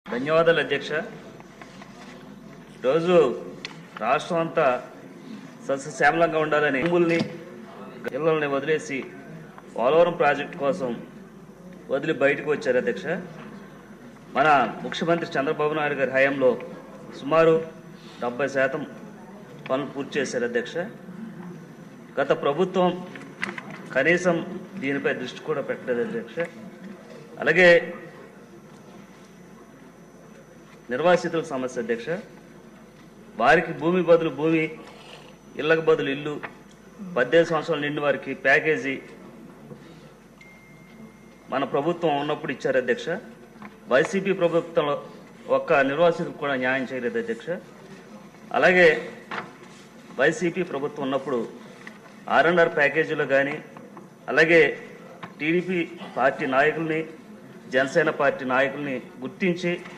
ధన్యవాదాలు అధ్యక్ష. రోజు రాష్ట్రం అంతా సస్యశ్యామలంగా ఉండాలని భూముల్ని ఇళ్లని వదిలేసి పోలవరం ప్రాజెక్టు కోసం వదిలి బయటకు వచ్చారు అధ్యక్ష. మన ముఖ్యమంత్రి చంద్రబాబు నాయుడు గారి హయాంలో సుమారు 70% పనులు పూర్తి చేశారు అధ్యక్ష. గత ప్రభుత్వం కనీసం దీనిపై దృష్టి కూడా పెట్టలేదు అధ్యక్ష. అలాగే నిర్వాసితుల సమస్య అధ్యక్ష, వారికి భూమి బదులు భూమి, ఇళ్లకు బదులు ఇల్లు, 18 సంవత్సరాలు నిండి వారికి ప్యాకేజీ మన ప్రభుత్వం ఉన్నప్పుడు ఇచ్చారు అధ్యక్ష. వైసీపీ ప్రభుత్వంలో ఒక్క నిర్వాసితులకు కూడా న్యాయం చేయలేదు అధ్యక్ష. అలాగే వైసీపీ ప్రభుత్వం ఉన్నప్పుడు R&R ప్యాకేజీలో కానీ, అలాగే టీడీపీ పార్టీ నాయకుల్ని, జనసేన పార్టీ నాయకుల్ని గుర్తించి